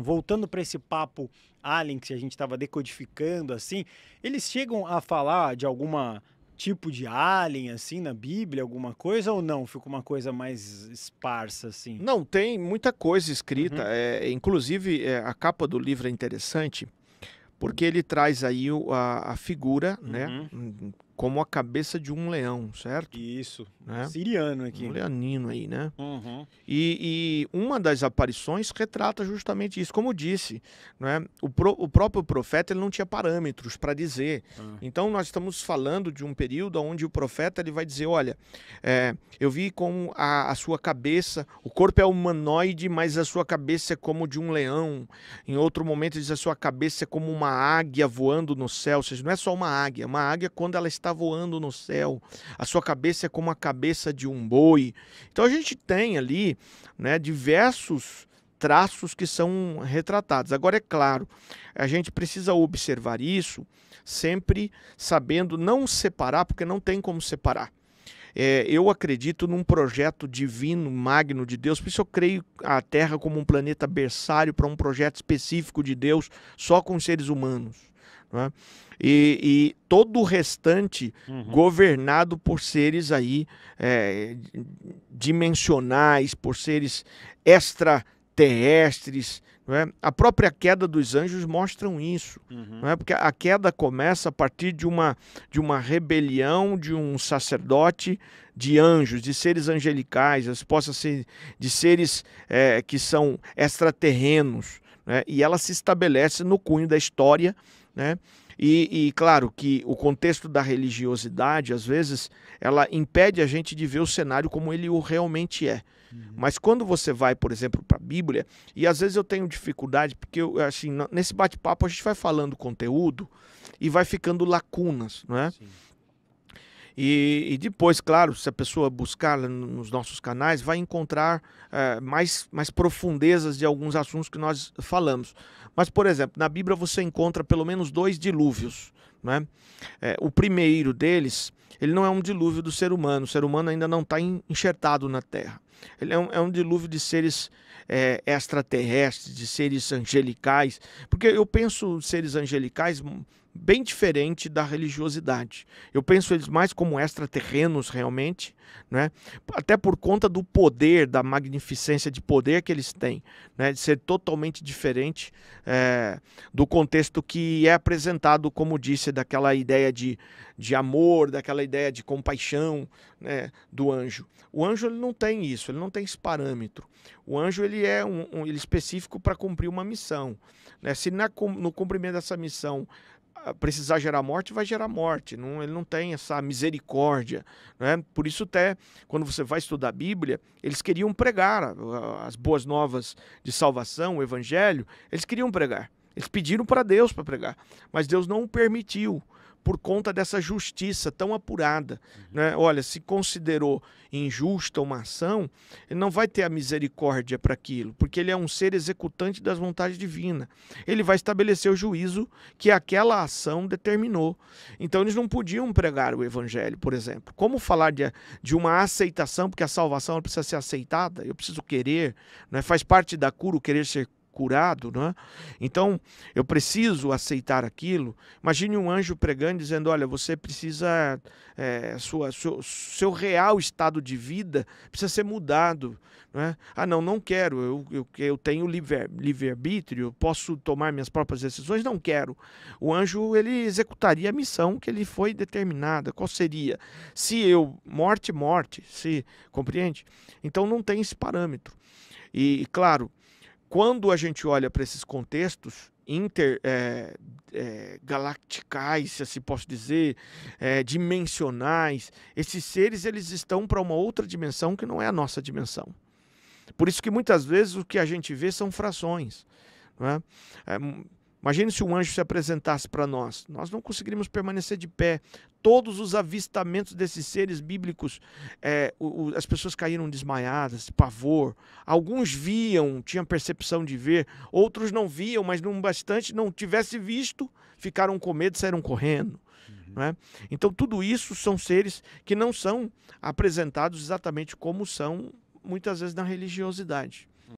voltando para esse papo alien que a gente estava decodificando, assim, eles chegam a falar de alguma tipo de alien, assim, na Bíblia, alguma coisa, ou não? Fica uma coisa mais esparsa, assim? Não, tem muita coisa escrita, Uhum, inclusive a capa do livro é interessante, porque ele traz aí a figura, né, uhum. como a cabeça de um leão, certo? Isso, Né? siriano Um aqui. leonino aí, né? Uhum, E uma das aparições retrata justamente isso, como disse, né? O próprio profeta ele não tinha parâmetros para dizer. ah, Então nós estamos falando de um período onde o profeta ele vai dizer, olha, eu vi como a sua cabeça, o corpo é humanoide, mas a sua cabeça é como de um leão. Em outro momento diz a sua cabeça é como uma águia voando no céu, ou seja, não é só uma águia quando ela está voando no céu. A sua cabeça é como a cabeça de um boi. Então a gente tem ali, né, diversos traços que são retratados. Agora, é claro, a gente precisa observar isso sempre sabendo não separar, porque não tem como separar. Eu acredito num projeto divino, magno de Deus, por isso eu creio a Terra como um planeta berçário para um projeto específico de Deus, só com os seres humanos. Né? E todo o restante uhum, governado por seres aí dimensionais, por seres extraterrestres. Não é? A própria queda dos anjos mostram isso. uhum, Não é? Porque a queda começa a partir de uma rebelião de um sacerdote de anjos, de seres angelicais, possa ser de seres que são extraterrenos, né? E ela se estabelece no cunho da história, né? Claro que o contexto da religiosidade, às vezes, ela impede a gente de ver o cenário como ele realmente é. uhum. Mas quando você vai, por exemplo, para a Bíblia, e às vezes eu tenho dificuldade, porque assim, nesse bate-papo a gente vai falando conteúdo e vai ficando lacunas, não é? Sim. E depois, claro, se a pessoa buscar nos nossos canais, vai encontrar mais profundezas de alguns assuntos que nós falamos. Mas, por exemplo, na Bíblia você encontra pelo menos dois dilúvios. Né? O primeiro deles, ele não é um dilúvio do ser humano. O ser humano ainda não está enxertado na Terra. Ele é um dilúvio de seres extraterrestres, de seres angelicais. Porque eu penso seres angelicais bem diferente da religiosidade. Eu penso eles mais como extraterrenos realmente, né? Até por conta do poder, da magnificência de poder que eles têm, né? De ser totalmente diferente do contexto que é apresentado, como disse, daquela ideia de amor, daquela ideia de compaixão, né, do anjo. O anjo ele não tem isso, ele não tem esse parâmetro. O anjo ele é ele específico para cumprir uma missão. Né? Se no cumprimento dessa missão precisar gerar morte, vai gerar morte. Não, ele não tem essa misericórdia. Né? Por isso até, quando você vai estudar a Bíblia, eles queriam pregar as boas novas de salvação, o evangelho, eles queriam pregar. Eles pediram para Deus para pregar, mas Deus não o permitiu por conta dessa justiça tão apurada. Uhum. Né? Olha, se considerou injusta uma ação, ele não vai ter a misericórdia para aquilo, porque ele é um ser executante das vontades divinas. Ele vai estabelecer o juízo que aquela ação determinou. Então eles não podiam pregar o evangelho, por exemplo. Como falar de uma aceitação, porque a salvação precisa ser aceitada, eu preciso querer, né? Faz parte da cura o querer ser curado, né? Então eu preciso aceitar aquilo. Imagine um anjo pregando dizendo, olha, você precisa seu real estado de vida precisa ser mudado, né? Ah, não quero, eu tenho livre-arbítrio, posso tomar minhas próprias decisões, não quero. O anjo ele executaria a missão que ele foi determinada. Qual seria? Se eu morte, se compreende? Então não tem esse parâmetro. Claro, quando a gente olha para esses contextos intergalacticais, se assim posso dizer, dimensionais, esses seres eles estão para uma outra dimensão que não é a nossa dimensão. Por isso que muitas vezes o que a gente vê são frações. Não é? Imagine se um anjo se apresentasse para nós. Nós não conseguiríamos permanecer de pé. Todos os avistamentos desses seres bíblicos, as pessoas caíram desmaiadas, de pavor. Alguns viam, tinham percepção de ver. Outros não viam, mas não bastante não tivesse visto, ficaram com medo e saíram correndo. Uhum. Não é? Então tudo isso são seres que não são apresentados exatamente como são muitas vezes na religiosidade.